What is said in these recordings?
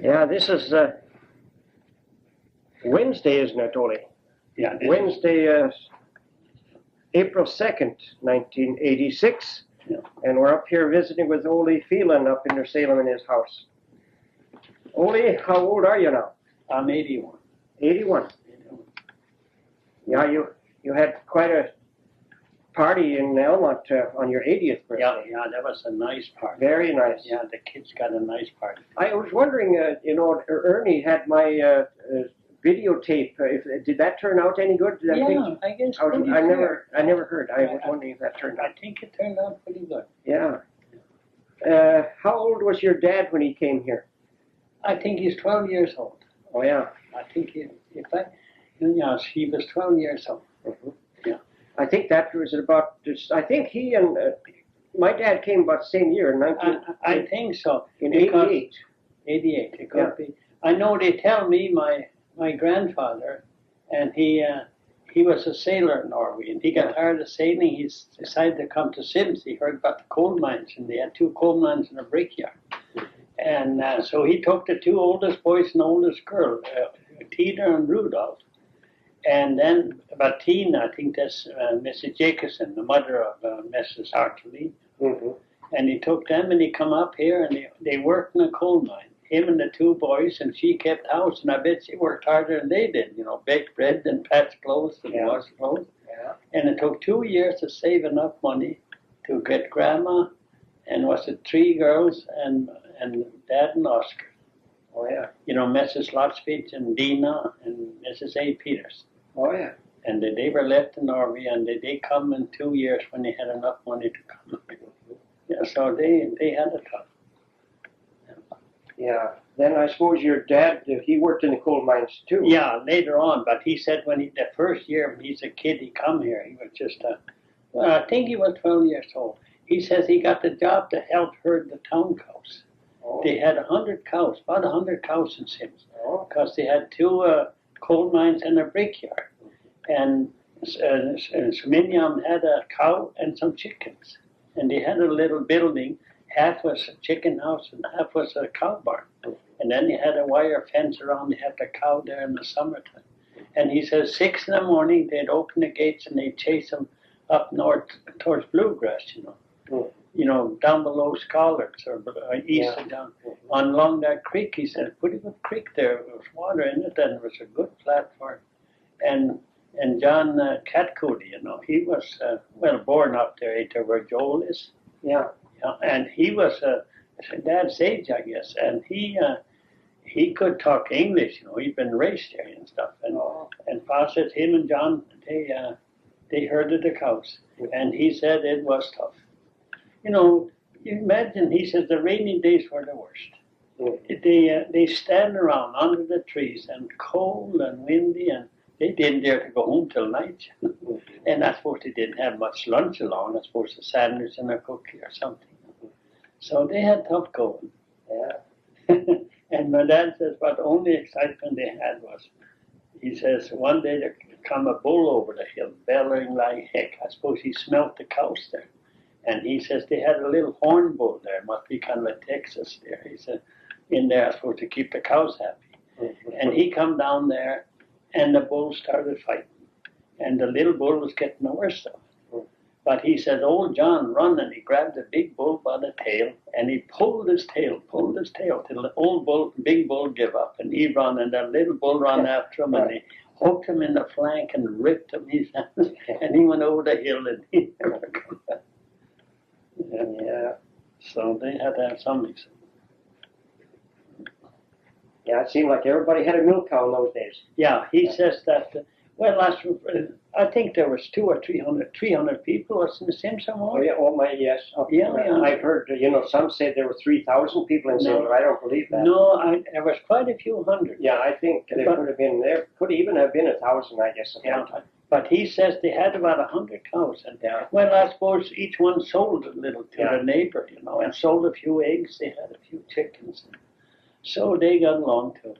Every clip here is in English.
Yeah, this is Wednesday, isn't it, Ole? Yeah. Wednesday, April 2nd, 1986. Yeah. And we're up here visiting with Ole Feland up in New Salem in his house. Ole, how old are you now? I'm 81. 81. Yeah, you had quite a party in Elmont on your 80th birthday. Yeah, that was a nice party. Very nice. Yeah, the kids got a nice party. I was wondering, Ernie had my videotape. Did that turn out any good? I guess. I never heard. I was wondering if that turned out. I think it turned out pretty good. Yeah. How old was your dad when he came here? I think he's 12 years old. Oh yeah. I think he was 12 years old. Mm-hmm. Yeah. I think that was about. I think he and my dad came about the same year, in 19. I think so. In 88. 88. It could be. I know they tell me my grandfather, and he was a sailor in Norway, and he got tired of sailing. He decided to come to Sims. He heard about the coal mines, and they had 2 coal mines in a brickyard. And so he took the 2 oldest boys and oldest girl, Tina and Rudolph. And then about Tina, I think that's Mrs. Jacobson, the mother of Mrs. Hartley. Mm-hmm. And he took them and he come up here and they worked in a coal mine. Him and the 2 boys, and she kept house, and I bet she worked harder than they did, baked bread and patched clothes and washed clothes. Yeah. And it took 2 years to save enough money to get grandma and 3 girls and Dad and Oscar. Oh yeah. Mrs. Lotspeich and Dina and Mrs. A. Peterson. Oh yeah. And they were left in Norway, and they come in 2 years when they had enough money to come. Yeah, so they had it tough. Yeah. Then I suppose your dad, he worked in the coal mines too. Yeah, later on. But he said the first year when he's a kid, he come here. He was just I think he was 12 years old. He says he got the job to help herd the town cows. Oh. They had 100 cows, about 100 cows in Sims, because they had 2 coal mines and a brickyard. And Sminium had a cow and some chickens. And they had a little building. Half was a chicken house and half was a cow barn. And then they had a wire fence around. They had the cow there in the summertime. And he says 6 in the morning, they'd open the gates and they'd chase them up north towards Bluegrass, down below Scholars or east and down. Along that creek, he said, pretty good creek there. There was water in it and it was a good platform. And John Catcody, he was, born up there where Joel is. Yeah. And he was Dad's age, I guess, and he could talk English. He'd been raised there and stuff. And Pa said him and John they herded the cows, and he said it was tough. You imagine. He said the rainy days were the worst. Mm. They stand around under the trees and cold and windy, and they didn't dare to go home till night. And I suppose they didn't have much lunch along. I suppose a sandwich and a cookie or something. So they had tough going. Yeah. And my dad says, but the only excitement they had was, he says, one day there come a bull over the hill, bellowing like heck. I suppose he smelt the cows there. And he says they had a little horn bull there. Must be kind of like Texas there. He said, in there, I suppose, to keep the cows happy. Mm-hmm. And he come down there, and the bull started fighting. And the little bull was getting the worst of it. But he said, old John, run, and he grabbed the big bull by the tail, and he pulled his tail till the big bull gave up, and he run, and the little bull ran after him, and he hooked him in the flank and ripped him, and he went over the hill, and he never come back. Yeah. So they had to have some excitement. Yeah, it seemed like everybody had a milk cow in those days. Yeah, he says that. I think there was 200 or 300 people in the Sims somewhere. Oh yeah, yes. Yeah. I've heard, some say there were 3,000 people in Sims, but I don't believe that. No, there was quite a few hundred. Yeah, I think there could even have been 1,000, I guess. Yeah, but he says they had about 100 cows. And I suppose each one sold a little to the neighbor, and sold a few eggs. They had a few chickens. So they got along too.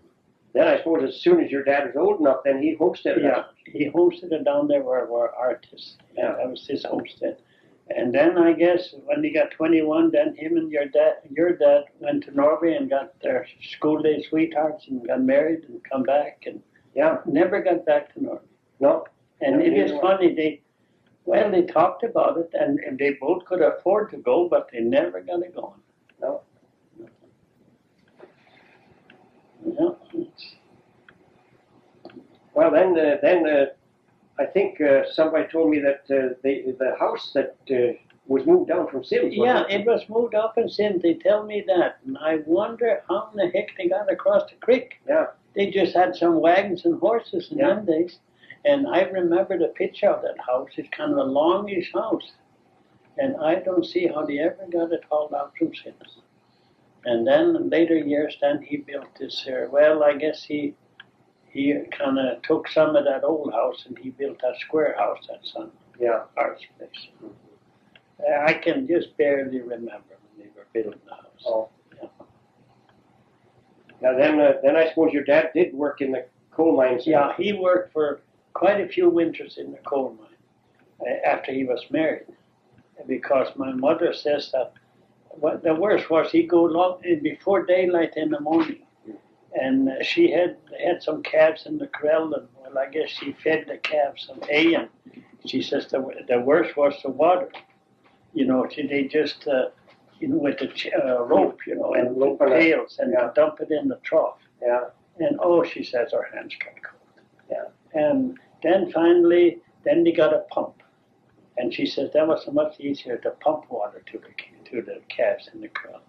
Then I suppose as soon as your dad was old enough, then he hosted it. Yeah, he hosted it down there where artists. Yeah, that was his homestead. And then I guess when he got 21, then him and your dad went to Norway and got their school day sweethearts and got married and come back and Yeah. never got back to Norway. No. And No, it is neither funny, they talked about it and they both could afford to go, but they never got it going. No. Yeah. Well, then I think somebody told me that the house that was moved down from Sims. Yeah, it was moved up in Sin. They tell me that. And I wonder how in the heck they got across the creek. Yeah. They just had some wagons and horses in them days. And I remember the picture of that house. It's kind of a longish house. And I don't see how they ever got it hauled out from Sims. And then in later years, then he built this, well, I guess he kind of took some of that old house and he built that square house that's on Art's place. I can just barely remember when they were building the house. Oh. Yeah. Now then I suppose your dad did work in the coal mines. Yeah, he worked for quite a few winters in the coal mine after he was married. Because my mother says that what the worst was he'd go long before daylight in the morning. And she had some calves in the corral, and well, I guess she fed the calves some hay, and she says the worst was the water. You know, they just, with the rope, and rope pails, and dump it in the trough. Yeah. And oh, she says our hands got cold. Yeah. And then finally, they got a pump, and she says that was so much easier to pump water to the calves in the corral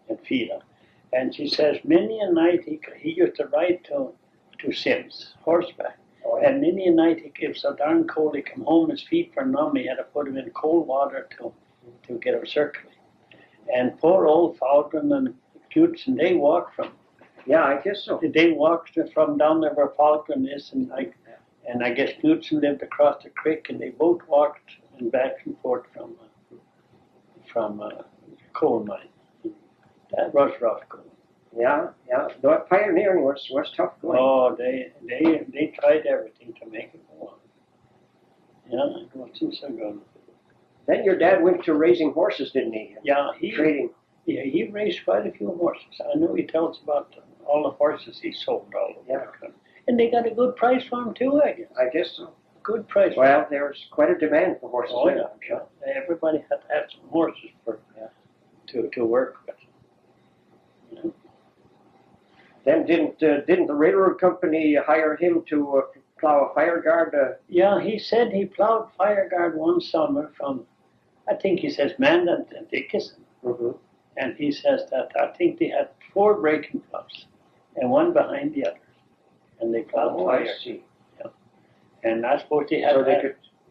and feed them. And she says many a night he used to ride to Sims, horseback. Oh, yeah. And many a night it was so darn cold he come home, his feet were numb, he had to put him in cold water to get him circulating. And poor old Falcon and Peterson, they walked from. Yeah, I guess so. They walked from down there where Falcon is, and I guess Knudsen lived across the creek, and they both walked and back and forth from coal mine. That was rough going. Yeah. The pioneering was tough going. Oh, they tried everything to make it go on. Yeah, it wasn't so good. Then your dad went to raising horses, didn't he? Yeah, Trading. Yeah, he raised quite a few horses. I know he tells about all the horses he sold all over the country. And they got a good price for them too, I guess. I guess so. Good price. Well, there was quite a demand for horses. Oh, yeah. Everybody had to have some horses to work with. Yeah. Then didn't the railroad company hire him to plow a fire guard? Yeah, he said he plowed fire guard one summer from, I think he says Mandan and Dickinson. Mm-hmm. And he says that I think they had 4 breaking plows and one behind the other. And they plowed fire. I see. Yeah. And I suppose they had. So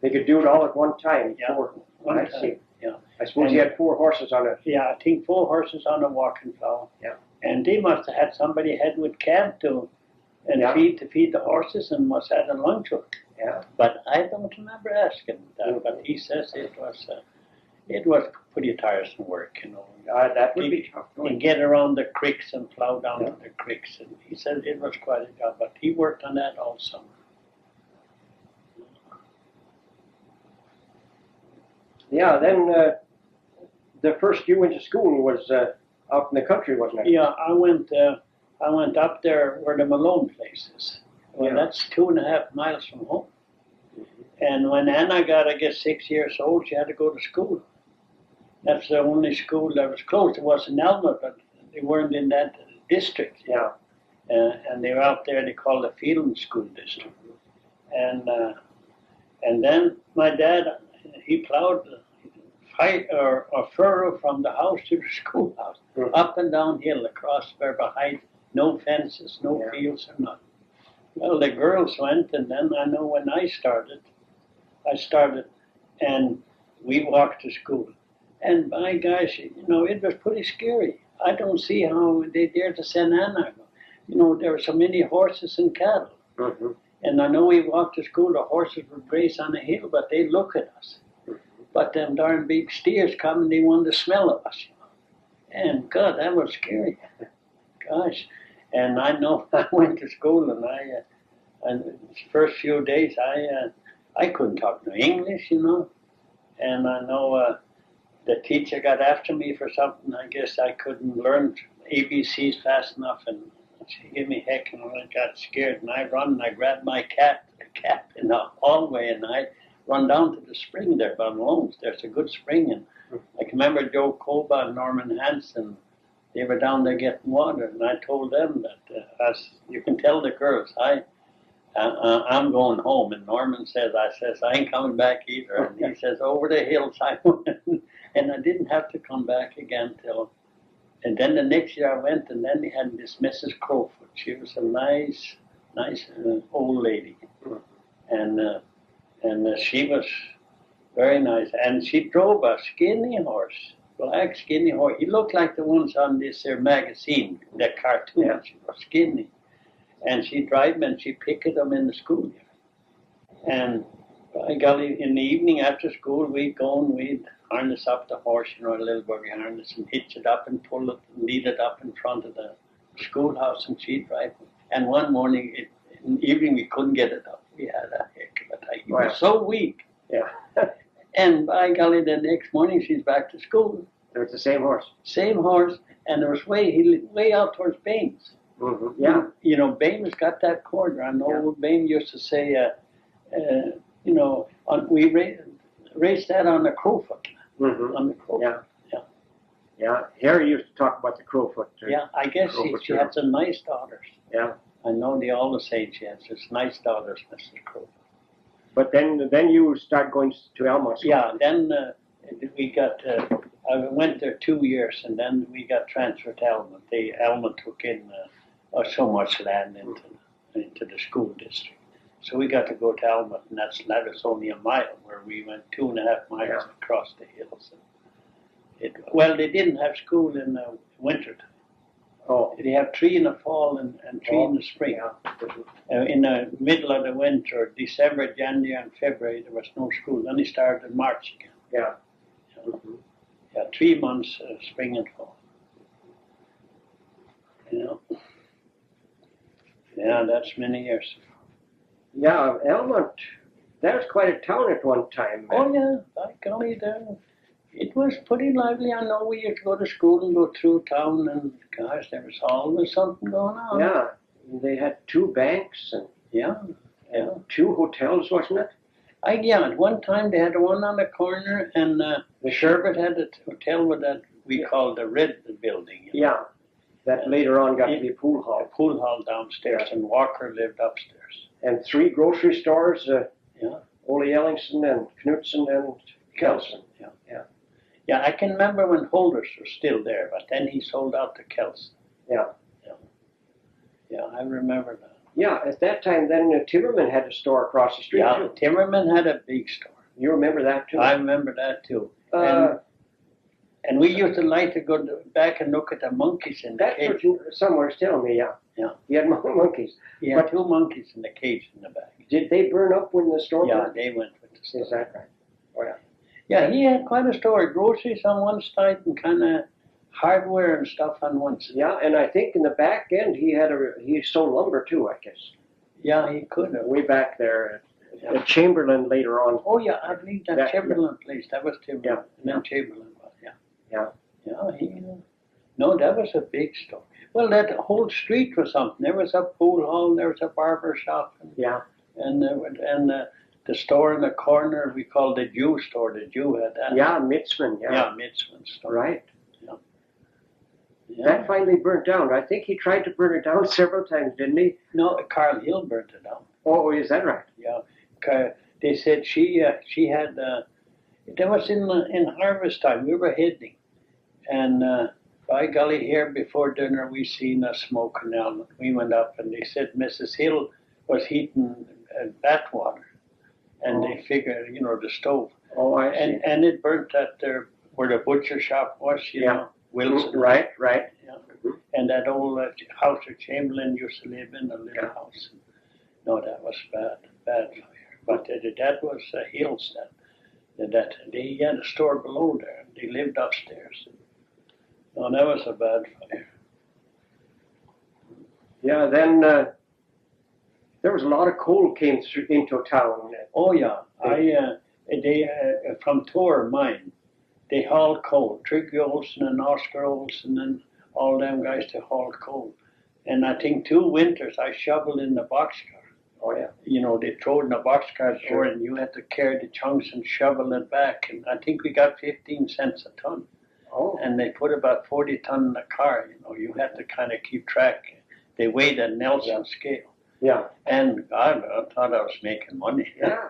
they could do it all at one time. Yeah. I see. Yeah. I suppose he had 4 horses on it. Yeah, I think 4 horses on a walking plow. Yeah. And they must have had somebody head with cab to feed the horses and must have had a lunch with. Yeah. But I don't remember asking that. But he says it was pretty tiresome work, That would be tough. And get around the creeks and plow down the creeks. And he said it was quite a job, but he worked on that all summer. Yeah, then the first you went to school was out in the country, wasn't it? Yeah, I went up there where the Malone place is. Well, that's 2.5 miles from home. And when Anna got, I guess, 6 years old, she had to go to school. That's the only school that was close. It was in Elmer, but they weren't in that district. Yeah. And they were out there, they called the Feland School District. And then my dad, he plowed a furrow from the house to the schoolhouse, up and down hill, across where behind, no fences, no fields or nothing. Well, the girls went, and then I know when I started, and we walked to school. And by gosh, it was pretty scary. I don't see how they dared to send Anna. There were so many horses and cattle. Mm-hmm. And I know we walked to school, the horses would graze on the hill, but they look at us. But them darn big steers come and they wanted to smell of us. And God, that was scary. Gosh. And I know I went to school and the first few days I couldn't talk no English, And I know the teacher got after me for something. I guess I couldn't learn ABCs fast enough, and she gave me heck, and I got scared. And I run, and I grabbed my cap in the hallway, and I run down to the spring there by Malone's. There's a good spring, and I can remember Joe Koba and Norman Hansen. They were down there getting water, and I told them that, as you can tell the girls, I'm going home. And Norman says, I ain't coming back either. And he says, over the hills I went. And I didn't have to come back again and then the next year I went, and then they had this Mrs. Crowfoot. She was a nice old lady. And she was very nice. And she drove a skinny horse, black skinny horse. He looked like the ones on this magazine, the cartoon. Yeah. She was skinny. And she'd drive them, and she'd pick them in the schoolyard. And by golly, in the evening after school, we'd go and we'd harness up the horse, a little buggy harness, and hitch it up and pull it and lead it up in front of the schoolhouse, and she'd drive it. And one morning, in the evening, we couldn't get it up. We had a heck of a time. He was so weak. Yeah. And by golly, the next morning, she's back to school. It was the same horse. Same horse, and it was way out towards Baines. Mm-hmm. Yeah. Baines got that corner. I know Baines used to say, we raced that on the Crowfoot. Mm-hmm. On the Crowfoot. Yeah. Harry used to talk about the Crowfoot. I guess she had some nice daughters. Yeah. I know they all say she has some nice daughters, Mrs. Crowfoot. But then you start going to Alma. Yeah, then we got, I went there 2 years, and then we got transferred to Alma. Alma took in so much land into the school district. So we got to go to Alma, and that was only a mile, where we went 2.5 miles across the hills. They didn't have school in the winter. Oh. They have 3 in the fall and 3 in the spring. Yeah. In the middle of the winter, December, January, and February, there was no school. Then they started in March again. Yeah. Mm-hmm. Yeah, 3 months, spring and fall. Yeah, that's many years. Yeah, Elmont, that was quite a town at one time. Oh yeah, by golly, it was pretty lively. I know we used to go to school and go through town, and gosh, there was always something going on. Yeah, they had 2 banks and 2 hotels, wasn't it? At one time they had one on the corner, and the Sherbet had a hotel with that we called the Red Building. Yeah, that later on got to be a pool hall. A pool hall downstairs, and Walker lived upstairs. And 3 grocery stores, Ole Ellingson and Knutson and Kelson. Yeah, I can remember when Holders was still there, but then he sold out to Kelson. Yeah, I remember that. Yeah, at that time, then Timmerman had a store across the street, too. Timmerman had a big store. You remember that, too? I remember that, too. And we used to like to go back and look at the monkeys in the cage. That's somewhere's telling me, yeah. You had monkeys. He had 2 monkeys in the cage in the back. Did they burn up when the store burned? Yeah, they went with the store. Is that right? Oh, yeah. Yeah, he had quite a store. Groceries on one side and kind of hardware and stuff on one side. Yeah, and I think in the back end he sold lumber too, I guess. Yeah, he could have. Way back there at Chamberlain later on. Oh yeah, I believe that Chamberlain place. That was Chamberlain. Yeah. And then Chamberlain was, Yeah. No, that was a big store. Well, that whole street was something. There was a pool hall, there was a barber shop. And the store in the corner we called the Jew store. The Jew had that. Yeah, Mitzman. Yeah, Mitzman's store. Right. That finally burnt down. I think he tried to burn it down several times, didn't he? No, Carl Hill burnt it down. Oh, is that right? Yeah. They said she had. That was in harvest time. We were heading, and by golly, here before dinner we seen a smoke canal. We went up, and they said Mrs. Hill was heating bath water, and they figured, the stove. Oh, I see. And it burnt at where the butcher shop was, know, Wilson. Right. Yeah. Mm-hmm. And that old house that Chamberlain used to live in, a little house. No, that was bad fire. But that was Hill's. That they had a store below there. They lived upstairs. No, that was a bad fire. Yeah, then there was a lot of coal came into town. Oh yeah, they from Tour mine, they hauled coal. Trigger Olsen and Oscar Olsen and all them guys to haul coal. And I think 2 winters I shoveled in the boxcar. Oh yeah. You know, they throw it in the boxcar door and you had to carry the chunks and shovel it back. And I think we got 15 cents a ton. Oh. And they put about 40 ton in the car. You know, you had to kind of keep track. They weighed at Nelson scale. Yeah. And I thought I was making money. Yeah.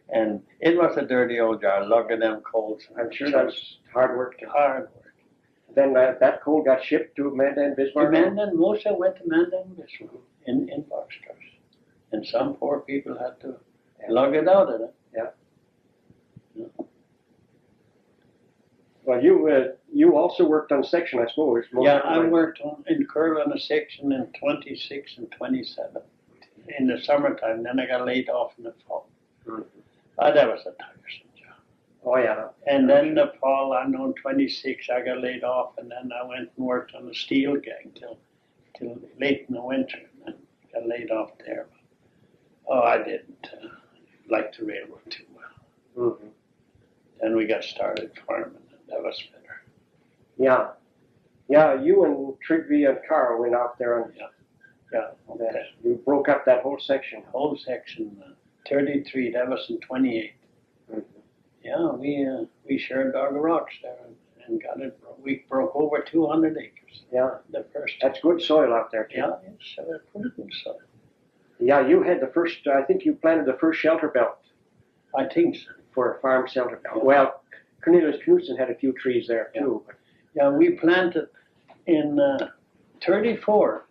And it was a dirty old job, lugging them coals. I'm sure that's hard work. Hard work. Then that coal got shipped to Amanda and Bismarck? Most of it went to Amanda and Bismarck in boxcars. And some poor people had to lug it out of it. Yeah. Well, you also worked on section, I suppose. I worked in Curl on a section in 26 and 27 in the summertime. Then I got laid off in the fall. Mm-hmm. That was a tiresome job. Oh, yeah. And then in the fall, I know in 26, I got laid off, and then I went and worked on the steel gang till late in the winter, and got laid off there. But, I didn't like the railroad too well. Mm-hmm. Then we got started farming, and that was better. Yeah. Yeah, you and Trigby and Carl went out there and Okay. you broke up that whole section. Whole section, 33, that was in 28. Mm-hmm. Yeah, we shared Dog Rocks there and got it. We broke over 200 acres. Yeah. The first. That's good soil out there, too. Yeah, it's pretty good soil. Yeah, you had the first, I think you planted the first shelter belt. I think so. For a farm shelter belt. Yeah. Well, Cornelius Knudsen had a few trees there, too. Yeah, we planted in 34,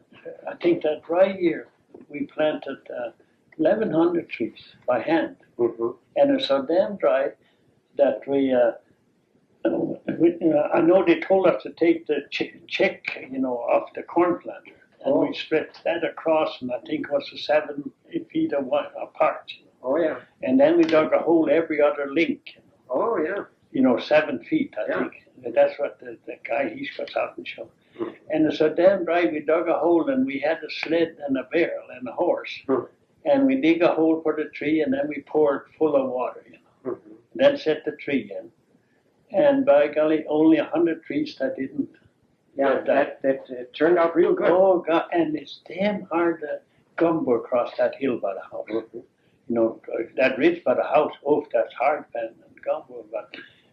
I think that dry year, we planted 1,100 trees by hand. Mm-hmm. And it's so damn dry that I know they told us to take the check, off the corn planter. And we spread that across, and I think it was 7 feet apart. Oh, yeah. And then we dug a hole every other link. Oh, yeah. 7 feet, I think. That's what the guy, he's got out and showed. Mm-hmm. And it's so damn dry, we dug a hole, and we had a sled and a barrel and a horse. Mm-hmm. And we dig a hole for the tree, and then we pour it full of water, Mm-hmm. Then set the tree in. And by golly, only 100 trees that didn't. Yeah, that turned out real good. Oh, God, and it's damn hard to gumbo across that hill by the house. Mm-hmm. That ridge by the house, that's hard, and gumbo.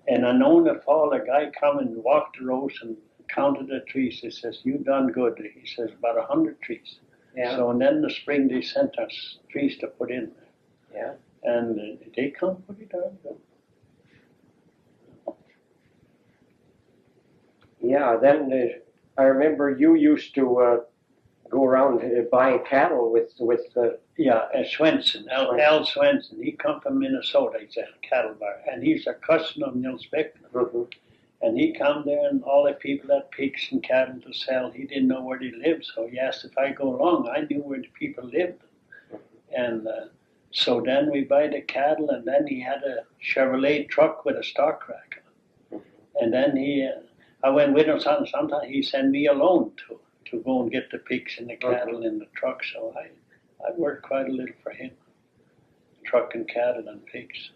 And I know in the fall, a guy come and walked the rows and counted the trees. He says, "You done good." He says, "About 100 trees." Yeah. So, and then in the spring, they sent us trees to put in there. Yeah. And they come pretty darn good. Yeah, then I remember you used to go around buying cattle with Swenson, Al Swenson. He come from Minnesota. He's a cattle buyer, and he's a cousin of Nils Beckman. Mm-hmm. And he come there, and all the people had pigs and cattle to sell. He didn't know where they lived, so he asked if I go along. I knew where the people lived, and so then we buy the cattle, and then he had a Chevrolet truck with a stock rack on. And then I went with him. Sometimes he sent me alone to go and get the pigs and the cattle in the truck. So I worked quite a little for him, trucking cattle and pigs.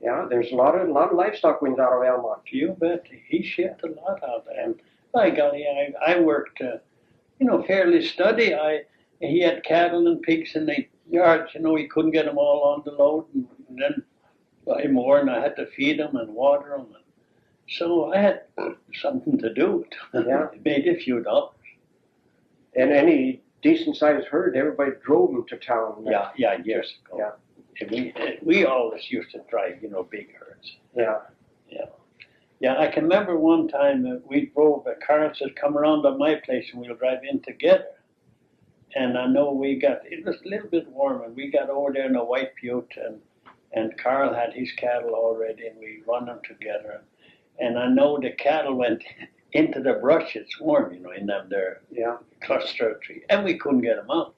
Yeah, there's a lot of livestock wins out of Elmont. You bet. He shipped a lot out there. And by golly, I worked, fairly steady. He had cattle and pigs in the yards. He couldn't get them all on the load, and then buy more, and I had to feed them and water them. So I had something to do. Yeah. It made a few dollars. And any decent-sized herd, everybody drove them to town. Yeah, years ago. Yeah. And we always used to drive, big herds. Yeah. Yeah, I can remember one time we drove, Carl said, "Come around to my place and we'll drive in together." And I know it was a little bit warm, and we got over there in a white butte, and Carl had his cattle already, and we run them together. And I know the cattle went into the brush, it's warm, in them there cluster of trees, and we couldn't get them out.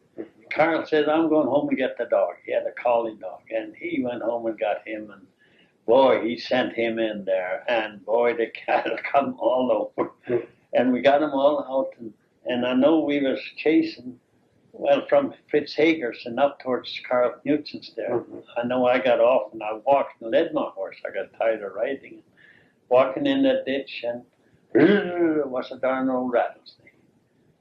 Carl said, "I'm going home and get the dog." He had a collie dog, and he went home and got him, and boy, he sent him in there, and boy, the cattle come all over. And we got them all out, and I know we was chasing, Well, from Fritz Hager's and up towards Carl Knutson's there. Mhm. I know I got off and I walked and led my horse. I got tired of riding. Walking in the ditch and it was a darn old rattlesnake.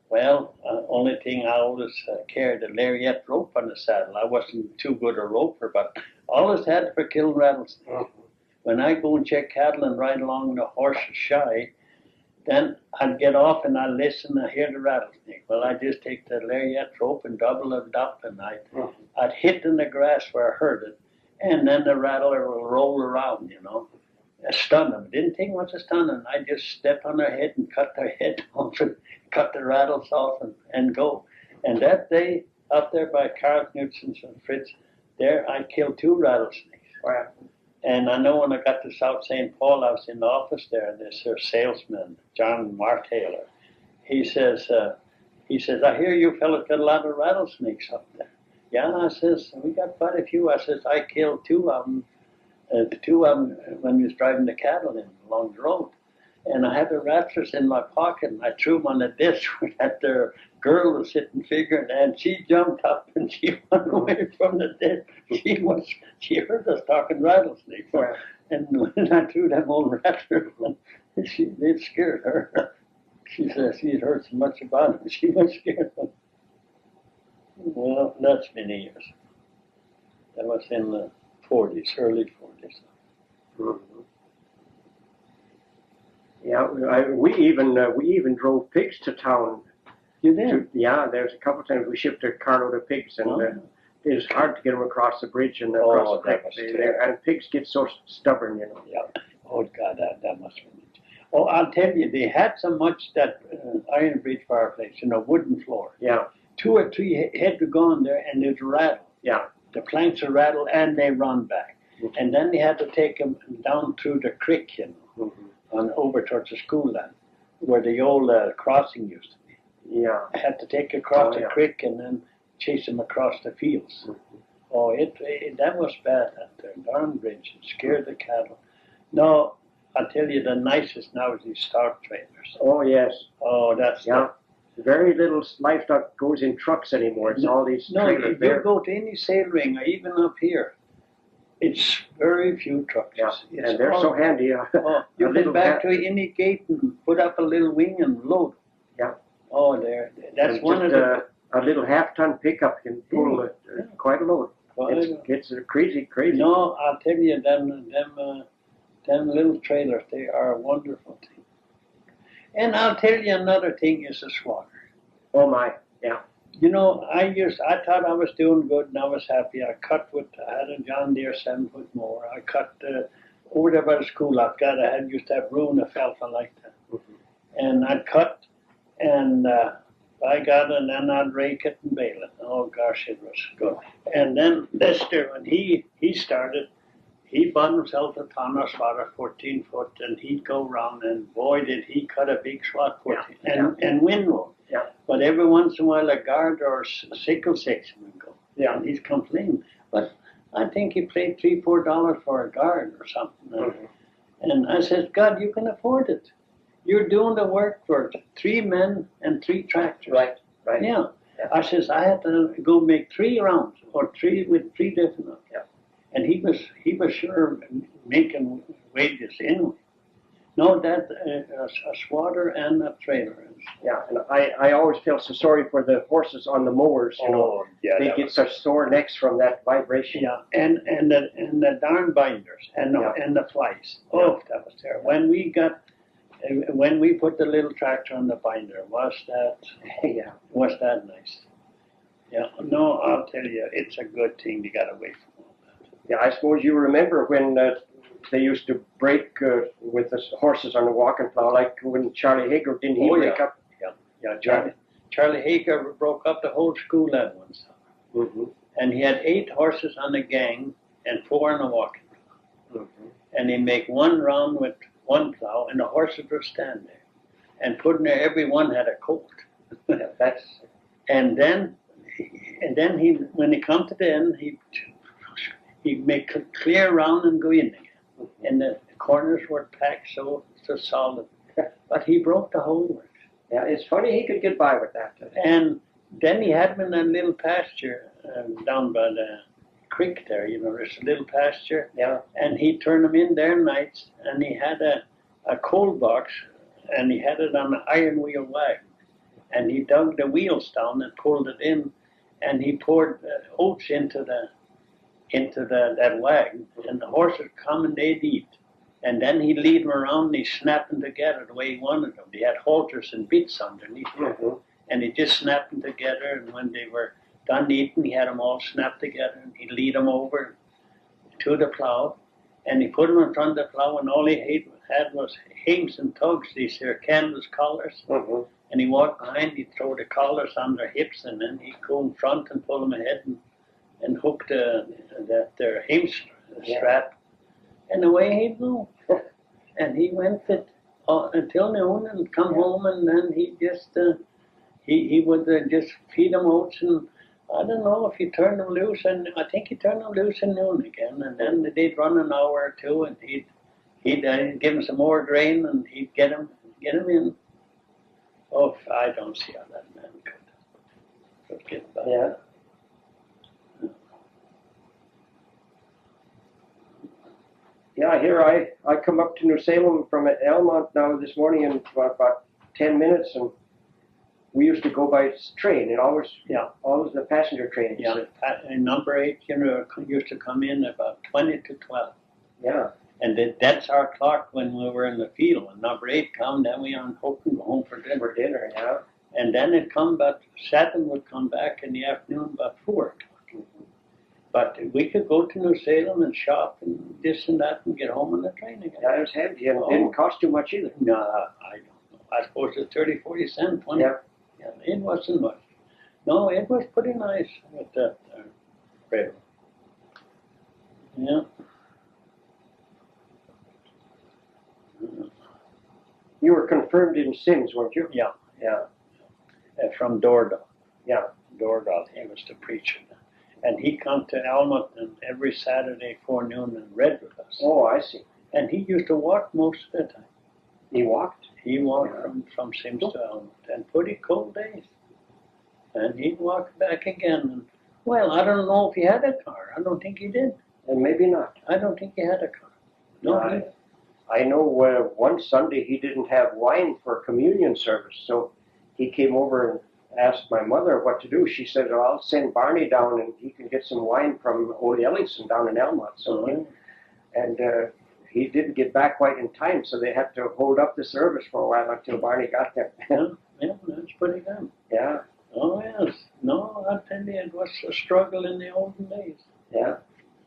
Well, only thing I always carried a lariat rope on the saddle. I wasn't too good a roper, but always had for killing rattlesnakes. Mhm. When I go and check cattle and ride along the horses shy, then I'd get off and I'd listen and hear the rattlesnake. Well, I'd just take the lariat rope and double it up and I'd hit in the grass where I heard it. And then the rattler will roll around, you know. Stun them. It didn't take much to stun them. I just step on their head and cut their head off and cut the rattles off and go. And that day, up there by Carl Knutson's and Fritz, there I killed 2 rattlesnakes. Wow. And I know when I got to South St. Paul, I was in the office there, and this salesman, John Martaylor, he says, I hear you fellas got a lot of rattlesnakes up there. Yeah, I says, we got quite a few. I says, I killed 2 of them. When we was driving the cattle in along the road. And I had the rattlers in my pocket and I threw them on the disc where that there girl was sitting figuring and she jumped up and she went away from the disc. She heard us talking rattlesnakes. Wow. And when I threw them old rattlers, it scared her. She said she'd heard so much about them, she was scared of them. Well, that's many years. That was in the 40s, early 40s. Mhm. Yeah, we even drove pigs to town. You did? Yeah, there's a couple of times we shipped a carload of pigs, and it was hard to get them across the bridge and across the that creek. And pigs get so stubborn, you know. Yeah. Oh God, that must have been. Oh, I'll tell you, they had so much that iron bridge fireplace, you know, wooden floor. Yeah. 2 or 3 had to go in there, and they'd rattle. Yeah. The planks would rattle, and they run back. Mm-hmm. And then they had to take them down through the creek, you know, on over towards the school land, where the old crossing used to be. Yeah. I had to take across the creek and then chase them across the fields. Mm-hmm. Oh, that was bad at the darn bridge. It scared the cattle. No, I'll tell you, the nicest now is these stock trailers. Oh, yes. Oh, that's very little livestock goes in trucks anymore. It's all these trailers. If you go to any sale ring, or even up here, it's very few trucks. Yeah, and they're so handy. You can back to any gate and put up a little wing and load. Yeah. Oh, that's one of the... A little half-ton pickup can pull quite a load. It's crazy. No, I'll tell you, them little trailers, they are a wonderful thing. And I'll tell you another thing is the swatter. Oh my, yeah. You know, I thought I was doing good and I was happy. I had a John Deere 7-foot mower. I cut over there by the school. I used to have ruin alfalfa like that. Mm-hmm. And I'd cut and I got it and then I'd rake it and bale it. Oh gosh, it was good. And then Lester, when he started, he bought himself a tonner swatter, 14 foot, and he'd go around and boy did he cut a big swat and windrow. Yeah. But every once in a while a guard or a sickle section would go. Yeah. And he's complaining. But I think he paid $3-4 for a guard or something. Mm-hmm. And I said, God, you can afford it. You're doing the work for 3 men and 3 tractors. Right. Yeah. I says, I had to go make 3 rounds or 3 with 3 different ones. Yeah. And he was sure making wages anyway. No, that a swatter and a trailer. Yeah, and I always feel so sorry for the horses on the mowers. You know, they get such sore necks from that vibration. Yeah, and the darn binders and the flies. Oh, that was terrible. When we put the little tractor on the binder, was that nice? Yeah, no, I'll tell you, it's a good thing to get away from all that. Yeah, I suppose you remember when they used to break with the horses on the walking plow, like when Charlie Hager, didn't he break up? Yeah, Charlie Hager broke up the whole school at one summer. Mm-hmm. And he had 8 horses on the gang and 4 on the walking plow. Mm-hmm. And he'd make 1 round with 1 plow, and the horses would stand there. And putting there, every one had a colt. And then he, when he come to the end, he'd make a clear round and go in again. Mm-hmm. And the corners were packed so solid. But he broke the whole works. Yeah, it's funny he could get by with that. And then he had him in a little pasture down by the creek there. You know, there's a little pasture. Yeah. And he turned him in there nights, and he had a coal box, and he had it on an iron wheel wagon. And he dug the wheels down and pulled it in, and he poured oats into that wagon, and the horses come and they'd eat. And then he'd lead them around and he'd snap them together the way he wanted them. He had halters and bits underneath them. And he just snapped them together, and when they were done eating, he had them all snapped together, and he'd lead them over to the plow, and he put them in front of the plow, and all he had was hims and tugs, these here canvas collars. And he walked behind, he'd throw the collars on their hips, and then he'd go in front and pull them ahead and hook their hem strap, and away he'd go. And he went until noon and come home, and then he just he would just feed them oats, and I don't know if he turned them loose, and I think he turned them loose in noon again, and then they'd run an hour or two, and he'd give them some more grain, and he'd get them in. Oh, I don't see how that man could get by. Yeah. Yeah, here I come up to New Salem from Elmont now this morning in about 10 minutes, and we used to go by train, and always the passenger train. Yeah, and number 8, you know, used to come in about 20 to 12. Yeah. And that's our clock when we were in the field. When number 8 come, then we unhook and go home for dinner. For dinner, yeah. And then it come about 7 would come back in the afternoon about 4 o'clock. But we could go to New Salem and shop and this and that and get home on the train again. Yeah, it was handy, and it didn't cost too much either. No, I don't know. I suppose it's 30, 40 cents, 20. Yeah. Yeah, it wasn't much. No, it was pretty nice with that railroad. Yeah. You were confirmed in Sims, weren't you? Yeah. Yeah. From Dordo. Yeah. Dordo, he was the preacher. And he come to Almont every Saturday forenoon and read with us. Oh, I see. And he used to walk most of the time. He walked? He walked from Sims to Almont, and pretty cold days. And he'd walk back again. And, well, I don't know if he had a car. I don't think he did. And maybe not. I don't think he had a car. No, I know one Sunday he didn't have wine for communion service, so he came over and asked my mother what to do. She said, I'll send Barney down and he can get some wine from Ole Ellingson down in Elmont. So he didn't get back quite in time, so they had to hold up the service for a while until Barney got there. Yeah, that's pretty good. Yeah. Oh, yes. No, I tell you, it was a struggle in the olden days. Yeah.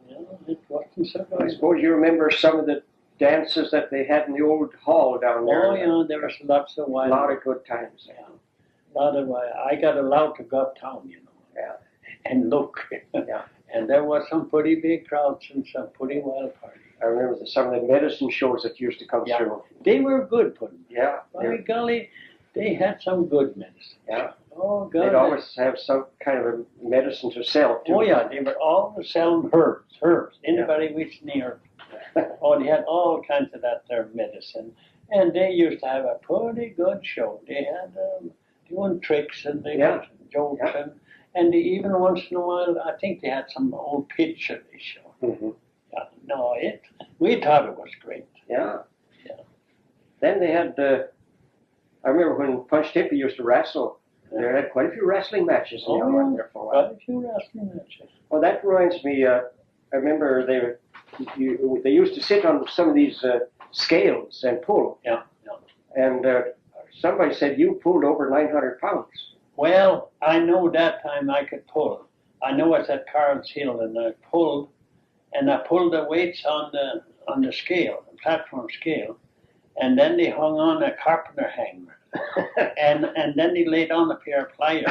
Yeah, it wasn't so good. I suppose you remember some of the dances that they had in the old hall down there. Oh, yeah, there was lots of wine. A lot of good times. Yeah. A lot of wine. I got allowed to go uptown, you know. Yeah. And look. Yeah. And there was some pretty big crowds and some pretty wild parties. I remember some of the medicine shows that used to come through. They were good pudding. Yeah. By golly, they had some good medicine. Yeah. Oh, God. They'd always have some kind of a medicine to sell, too. Oh, yeah, they were always selling herbs. Anybody with any herb. Oh, they had all kinds of that there medicine. And they used to have a pretty good show. They had doing tricks and they had jokes. Yeah. And they, even once in a while, I think they had some old picture they showed. Mm-hmm. Yeah, no, we thought it was great. Yeah. Yeah. Then they had, I remember when Punch Tippy used to wrestle, they had quite a few wrestling matches in there for a while. Quite a few wrestling matches. Well, that reminds me, I remember they used to sit on some of these scales and pull. Yeah. And somebody said you pulled over 900 pounds. Well, I know that time I could pull. I know it's at Carl's Hill, and I pulled the weights on the scale, the platform scale, and then they hung on a carpenter hanger, and then they laid on a pair of pliers,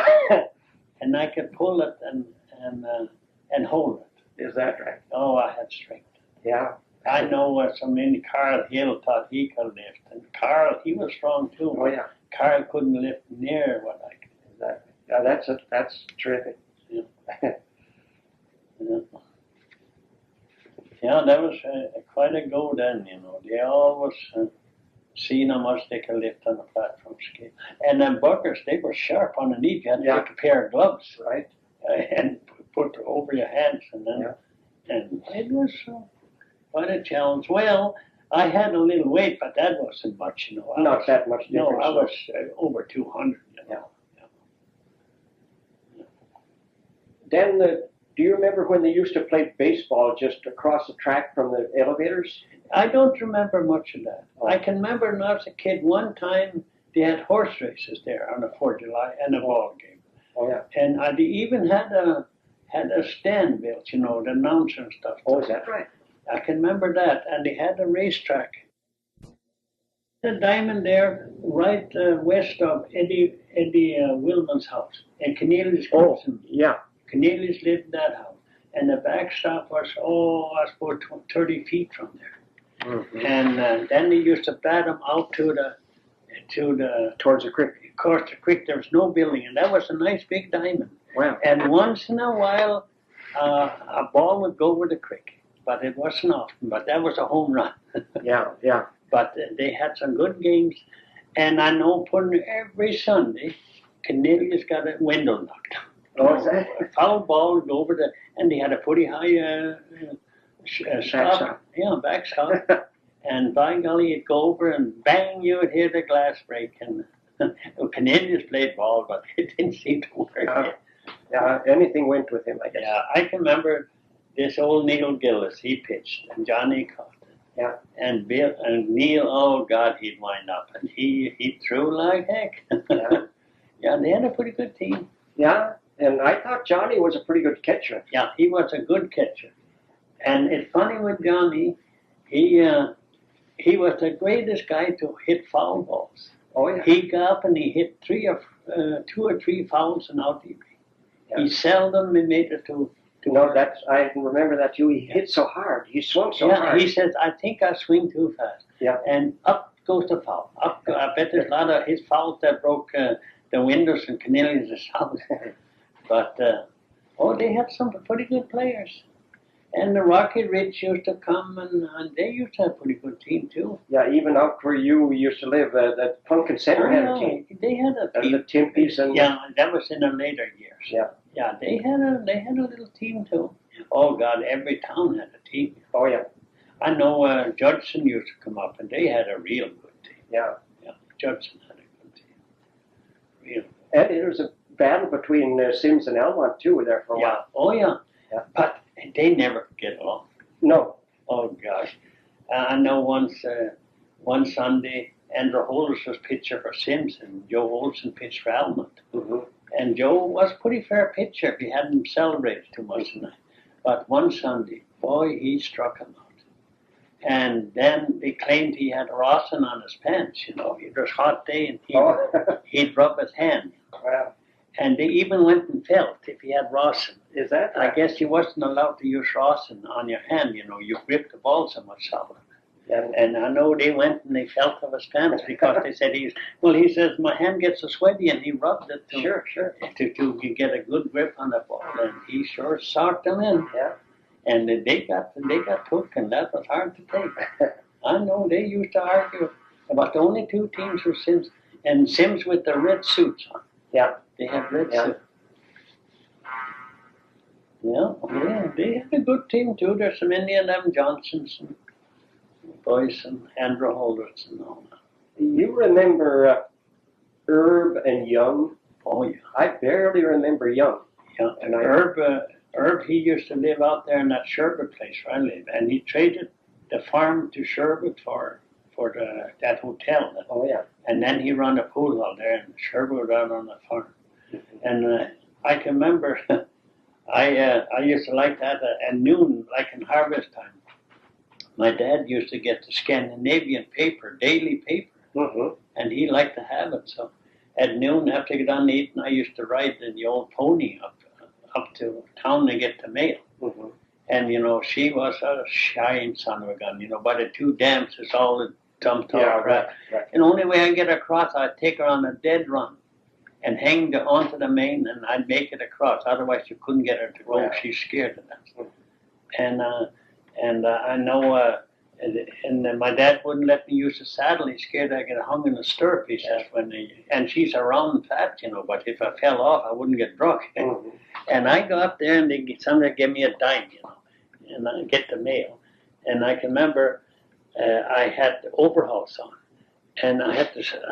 and I could pull it and hold it. Is that right? Oh, I had strength. Yeah. I know so many Carl Hill thought he could lift, and Carl, he was strong too. Oh, yeah. Carl couldn't lift near what I could. Exactly. Yeah, that's terrific. Yeah. Yeah. Yeah, that was quite a go then, you know. They always seeing how much they could lift on the platform scale. And then buckers, they were sharp underneath. You had to take a pair of gloves, right, and put over your hands, and then and it was quite a challenge. Well, I had a little weight, but that wasn't much, you know. Not that much difference. No, I was over 200. You know? Then, do you remember when they used to play baseball just across the track from the elevators? I don't remember much of that. Oh. I can remember when I was a kid, one time they had horse races there on the 4th of July and a ball game. Oh, yeah. And they even had a stand built, you know, the announcer and stuff. Oh, is that right? I can remember that. And they had a racetrack. The diamond there, right west of Eddie Willman's house. And Cornelius Gibson. Yeah. Cornelius lived in that house. And the backstop was, I suppose, 30 feet from there. Mm-hmm. And then they used to bat them out towards the creek. Across the creek, there was no building, and that was a nice big diamond. Wow. And once in a while, a ball would go over the creek, but it wasn't often. But that was a home run. Yeah. But they had some good games, and I know putting every Sunday, Cornelius got a window knocked out. Oh, is that? A foul ball would go over and they had a pretty high stop. Yeah, backstop. And by golly, it'd go over and bang, you would hear the glass break. And Canadians played ball, but it didn't seem to work. Yeah, anything went with him, I guess. Yeah, I can remember this old Neil Gillis, he pitched, and Johnny caught it. Yeah. And Bill and Neil, oh God, he'd wind up, and he threw like heck. Yeah, they had a pretty good team. Yeah, and I thought Johnny was a pretty good catcher. Yeah, he was a good catcher. And it's funny with Johnny, he was the greatest guy to hit foul balls. Oh, yeah. He got up and he hit 2 or 3 fouls and out. Yeah. He seldom made it to. No, I remember that too. He hit so hard. He swung so hard. He says, I think I swing too fast. Yeah. And up goes the foul. I bet there's a lot of his fouls that broke the windows in Cornelius' house. But, they had some pretty good players. And the Rocky Ridge used to come, and they used to have a pretty good team, too. Yeah, even out where you used to live, that Pumpkin Center had a team. They had a team. The Timpies and... Yeah, that was in the later years. Yeah. Yeah, they had a little team, too. Oh, God, every town had a team. Oh, yeah. I know Judson used to come up, and they had a real good team. Yeah. Yeah, Judson had a good team. Real good. And there was a battle between Sims and Elmont, too, there for a while. Oh, yeah. Yeah. But they never could get along. No. Oh, gosh. I know one Sunday, Andrew Holders was pitcher for Sims, and Joe Olson pitched for Elmont. Mm-hmm. And Joe was a pretty fair pitcher. He hadn't celebrated too much tonight. But one Sunday, boy, he struck him out. And then they claimed he had rosin on his pants, you know. It was a hot day, and he'd rub his hand. Wow. And they even went and felt if he had rosin. Is that right? I guess you wasn't allowed to use rosin on your hand, you know. You grip the ball so much solid. Yeah. And I know they went and they felt of his pants because they said he says, my hand gets so sweaty, and he rubbed it to get a good grip on the ball. And he sure socked them in. Yeah. And they got took, and that was hard to take. I know they used to argue about the only 2 teams were Sims, and Sims with the red suits on. Yeah. They had red suits. Yeah, they had a good team too. There's some Indian M. Johnsons and boys and Andrew Holders and all that. You remember Herb and Young? Oh, yeah. I barely remember Young. Yeah, and Herb, he used to live out there in that Sherbert place where I live, and he traded the farm to Sherbert for that hotel. Oh, yeah. And then he ran a pool out there, and Sherbert ran on the farm. Mm-hmm. And I can remember, I used to like that at noon, like in harvest time. My dad used to get the Scandinavian paper, daily paper, mm-hmm. and he liked to have it. So at noon, after I got done eating, I used to ride in the old pony up to town to get the mail. Mm-hmm. And, you know, she was a shy son of a gun. You know, by the 2 dams, it's all the dump talk. Right. And the only way I get across, I'd take her on a dead run and hang onto the main, and I'd make it across. Otherwise, you couldn't get her to go. Wow. She's scared of that. Mm-hmm. And I know And then my dad wouldn't let me use the saddle. He's scared I'd get hung in the stirrup, he says, and she's a round fat, but if I fell off, I wouldn't get drunk. Mm-hmm. And I go up there and somebody give me a dime, and I get the mail. And I can remember I had the overalls on, and I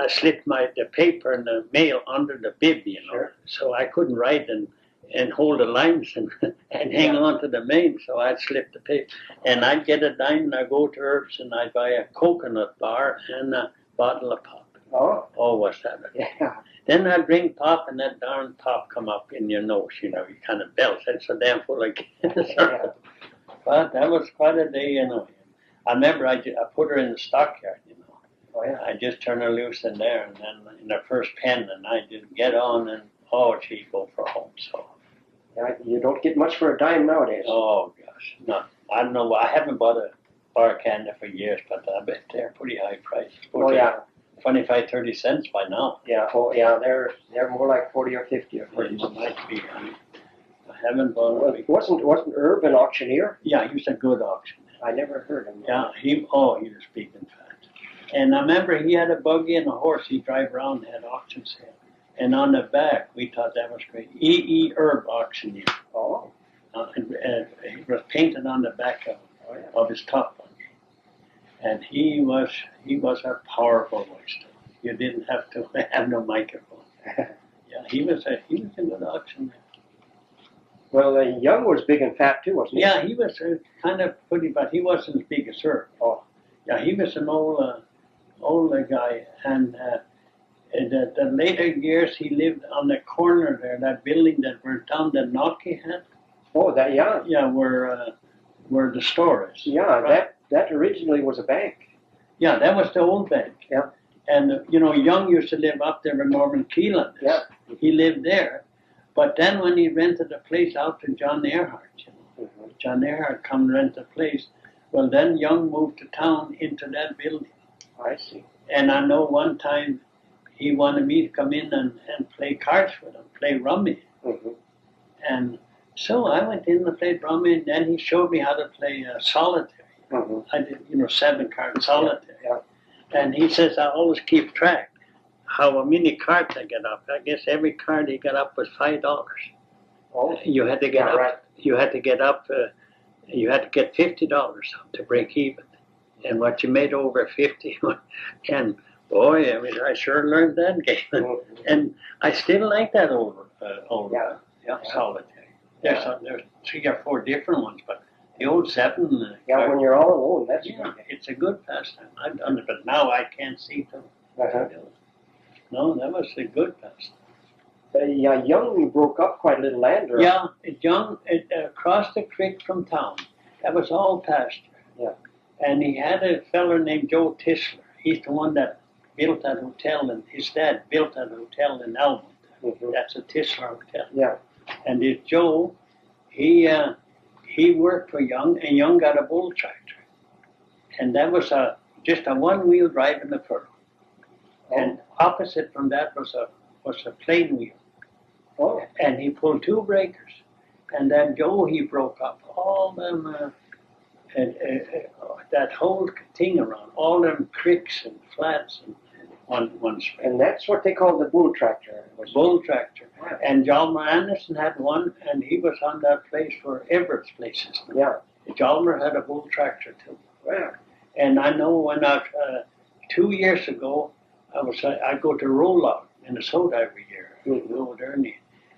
slipped the paper and the mail under the bib, Sure. so I couldn't write and hold the lines and hang on to the mane, so I'd slip the paper. And I'd get a dime and I'd go to Herb's and I'd buy a coconut bar and a bottle of pop. Oh, what's that? yeah. Then I'd drink pop and that darn pop come up in your nose, you kind of belch. It's so damn full of gas. Yeah. But that was quite a day, I remember I put her in the stockyard, Oh, yeah. I just turned her loose in there, and then in the first pen, and I just get on, and she'd go for home. So, Yeah, you don't get much for a dime nowadays. oh gosh, no, I don't know. I haven't bought a bar of candy for years, but I bet they're pretty high priced. Oh, yeah. 25, 30 cents by now. Yeah, yeah, they're more like 40 or 50 or 40. It might be. I haven't bought Well, wasn't Herb an auctioneer? Yeah, he was a good auctioneer. I never heard him. Yeah, he was speaking fast. And I remember he had a buggy and a horse. He'd drive around and had auction sale. And on the back, we thought that was great. E. Herb auctioneer. Oh. And it was painted on the back of his top buggy. And he was a powerful voice. You didn't have to have no microphone. Yeah, he was a good auctioneer. Well, Young was big and fat too, wasn't he? Yeah, he was kind of pretty, but he wasn't as big as her. Oh. Yeah, he was an older guy, and in the later years he lived on the corner there, that building that burnt down that Nokia had. Oh, yeah. Yeah, where the store is. Yeah, right? that originally was a bank. Yeah, that was the old bank. Yeah. And Young used to live up there where Norman Feland is. Yeah. He lived there. But then when he rented a place out to John Earhart, Mm-hmm. John Earhart come and rent a place. Well, then Young moved to town into that building. I see. And I know one time he wanted me to come in and play cards with him, play rummy. Mm-hmm. And so I went in and played rummy, and then he showed me how to play solitaire. Mm-hmm. I did, 7-card solitaire. Yeah. And he says I always keep track how many cards I get up. I guess every card he got up was $5. Oh. You had to get up. Right. You had to get up. You had to get $50 to break even, and what you made over 50. And boy, I sure learned that game, Mm-hmm. and I still like that old Yeah. solitaire. There's 3 or 4 different ones, but the old 7. Yeah, when you're all alone, that's Yeah, good. it's a good pastime. I've done it, but now I can't see them. Uh-huh. No, that was a good pastime. Yeah, Young broke up quite a little land. Yeah, across the creek from town. That was all pasture. Yeah. And he had a feller named Joe Tisler. He's the one that built that hotel, and his dad built that hotel in Elmwood. Mm-hmm. That's a Tisler hotel. Yeah. And this Joe, he worked for Young, and Young got a bull tractor. And that was just a one-wheel drive in the furrow. Oh. And opposite from that was a plain wheel. Oh. And he pulled 2 breakers. And then Joe, he broke up all them, that whole thing around, all them creeks and flats and one spring. And that's what they call the bull tractor. Bull tractor. Yeah. And Hjalmar Anderson had one, and he was on that place for Everett's places. Yeah. Hjalmar had a bull tractor too. Yeah. And I know when 2 years ago, I go to Rollout, Minnesota every year. Mm-hmm. Go there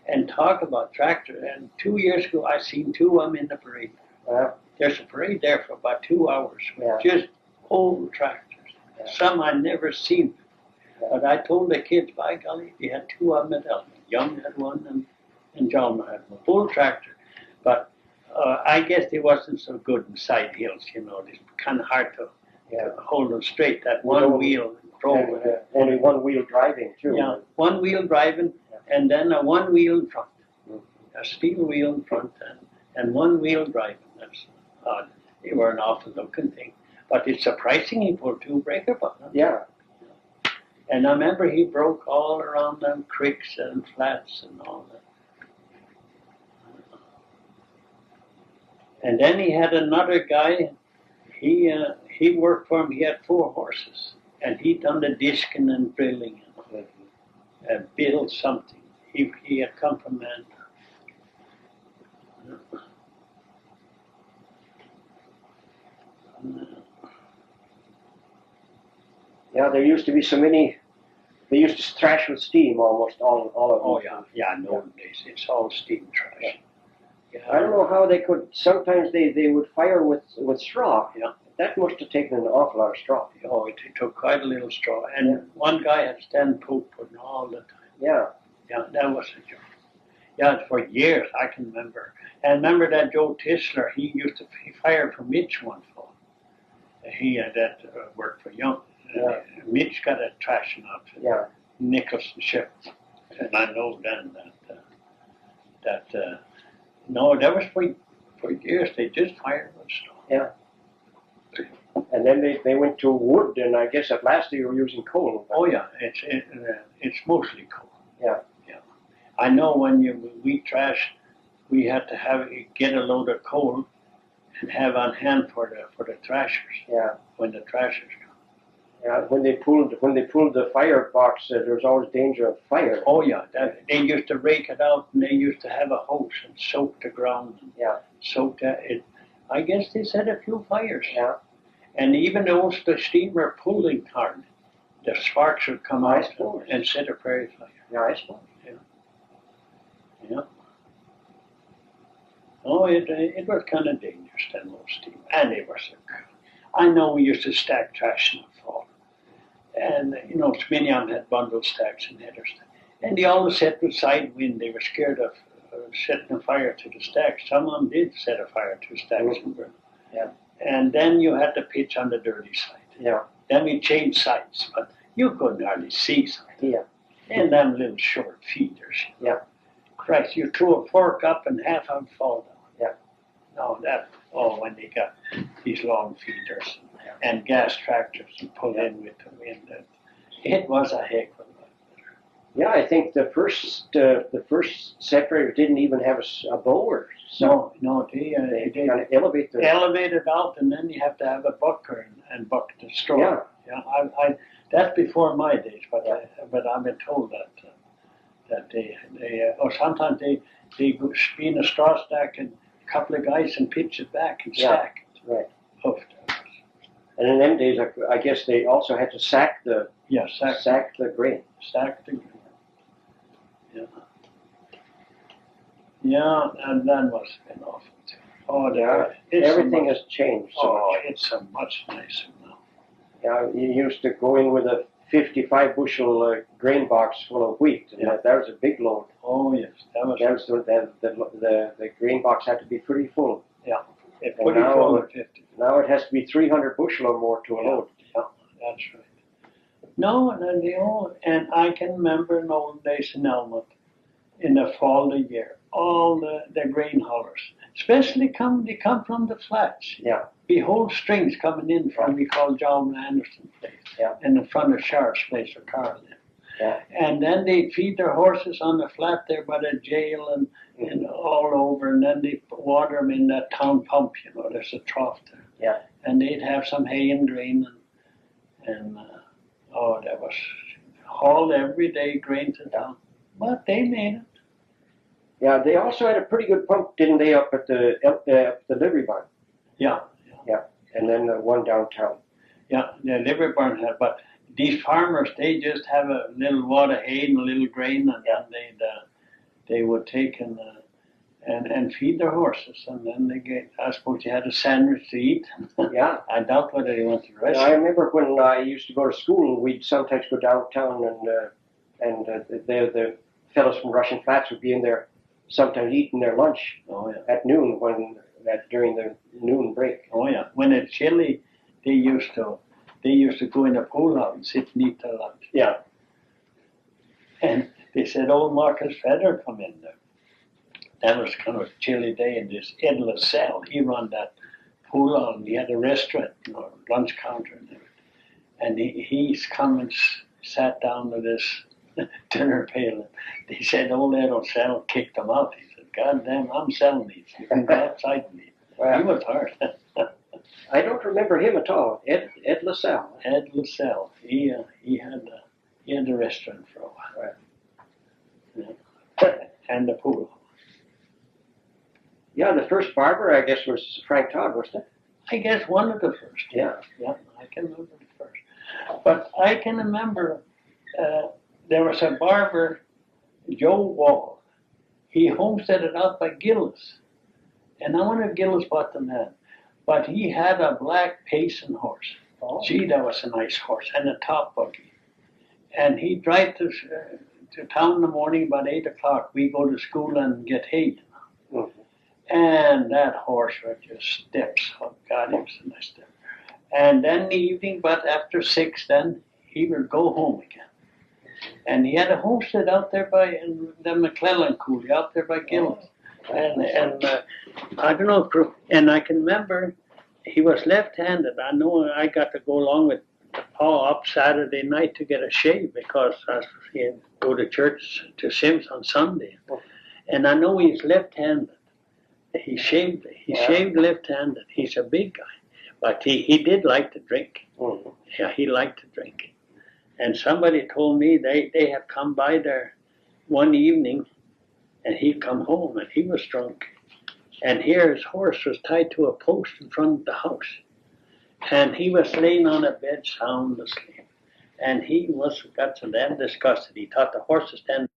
and talk about tractor. And 2 years ago, I seen 2 of them in the parade. There's a parade there for about 2 hours with Yeah. just old tractors. Yeah. Some I'd never seen. Yeah. But I told the kids, by golly, we had 2 of them at Elmwood. Young had one and Hjalmar had one. Full tractor. But I guess they wasn't so good in side hills, It's kind of hard to hold them straight. That one wheel drove with it. Only one wheel driving too. Yeah, one wheel driving, and then a one wheel in front. Mm-hmm. A steel wheel in front and one wheel driving. That's odd. They were an awful looking thing. But it's surprising he pulled 2 breaker buttons. Yeah. And I remember he broke all around them creeks and flats and all that. And then he had another guy. He he worked for him. He had 4 horses, and he done the disking and drilling and built something. He had come from man. Yeah, there used to be so many. They used to thrash with steam almost all of them. Oh yeah. Nowadays it's all steam trash. Yeah. I don't know how they could. Sometimes they would fire with straw. Yeah. That must have taken an awful lot of straw. Oh, it took quite a little straw, and one guy had stand poop all the time. Yeah. Yeah, that was a joke. Yeah, for years I can remember. And remember that Joe Tisler? He fired for Mitch one fall. He had that worked for Young. Yeah. Mitch got a trashing outfit. Yeah. Nicholson ship, and I know then that no, that was for years. They just fired with straw. Yeah. And then they went to wood, and I guess at last they were using coal. Oh yeah, it's mostly coal. Yeah. Yeah. I know when we trash, we had to get a load of coal and have on hand for the thrashers. Yeah. When the thrashers come. Yeah. When they pulled the firebox, there was always danger of fire. Oh yeah, they used to rake it out, and they used to have a hose and soak the ground. And soak that. I guess they set a few fires. Yeah. And even though the steam were pulling hard, the sparks would come out and set a prairie fire. Yeah, I suppose. Yeah. Oh, it was kind of dangerous, that low steam. And it was I know we used to stack trash in the fall. And, many of them had bundle stacks and header stacks. And they all set with side wind. They were scared of setting a fire to the stacks. Some of them did set a fire to stacks. Yeah. And then you had to pitch on the dirty side. Yeah. Then we changed sides, but you couldn't hardly see something. Yeah. And them little short feeders. Yeah. Christ, you threw a fork up and half of them fall down. Yeah. No, when they got these long feeders and gas tractors and pull in with the wind, it was a heck of a lot better. Yeah, I think the first separator didn't even have a blower. So no, they kind of elevate it out, and then you have to have a bucker and buck the straw. Yeah. That's before my days, but I've been told that they or sometimes they go spin a straw stack and a couple of guys and pitch it back and stack it. Right. Oh, and in them days, I guess they also had to sack the grain. Sack the grain. Yeah. Yeah, and that must have been awful too. Oh, everything has changed so much. It's so much nicer now. Yeah, you used to go in with a 55 bushel grain box full of wheat, and that was a big load. Oh yes, the grain box had to be pretty full. Yeah, now it has to be 300 bushel or more to a load. Yeah, that's right. No, and I can remember in old days in Elmwood, in the fall of the year, all the grain haulers, especially they come from the flats. Yeah. The whole strings coming in from we call John Anderson place. Yeah. In the front of Sharp's place or Carl. Yeah. And then they feed their horses on the flat there by the jail and all over, and then they water them in that town pump, there's a trough there. Yeah. And they'd have some hay and grain and that was hauled every day, grain to town. But they made it. Yeah, they also had a pretty good pump, didn't they, up at the livery barn? Yeah. And then the one downtown. Yeah, the livery barn had, but these farmers, they just have a little wad of hay and a little grain, and then they would take and feed their horses, and then I suppose you had a sandwich to eat. Yeah. I doubt whether they went to the restaurant. I remember when I used to go to school, we'd sometimes go downtown, and the fellows from Russian Flats would be in there sometimes eating their lunch at noon during the noon break. Oh yeah, when it's chilly, they used to go in the pool house and sit and eat their lunch. Yeah. And they said old Marcus Feder come in there. That was kind of a chilly day, and this Ed LaSalle, he run that pool house. He had a restaurant, lunch counter and everything. And he's come and sat down with this dinner pail. They said old Ed LaSalle kicked him out. He said, God damn, I'm selling these. You can go outside and eat. Wow. He was hard. I don't remember him at all. Ed LaSalle. Ed LaSalle. He had the restaurant for a while. Right. Yeah. And the pool. Yeah, the first barber, I guess, was Frank Todd, wasn't it? I guess one of the first. Yeah. Yeah, I can remember the first. But I can remember there was a barber, Joe Wall. He homesteaded out by Gillis. And I wonder if Gillis bought the man. But he had a black Payson horse. Oh. Gee, that was a nice horse. And a top buggy. And he'd drive to town in the morning about 8 o'clock. We go to school and get hay. Mm-hmm. And that horse would just steps. Oh, God, he was a nice step. And then in the evening, but after 6, then he would go home again. And he had a homestead out there by the McClellan coulee, out there by Gillis. And I don't know, and I can remember he was left-handed. I know I got to go along with Paul up Saturday night to get a shave because he'd go to church to Sims on Sunday. And I know he's left-handed. He shaved left-handed. He's a big guy. But he did like to drink. Mm-hmm. Yeah, he liked to drink. And somebody told me they had come by there one evening and he'd come home and he was drunk. And here his horse was tied to a post in front of the house. And he was laying on a bed sound asleep. And he got so damn disgusted. He thought the horse was standing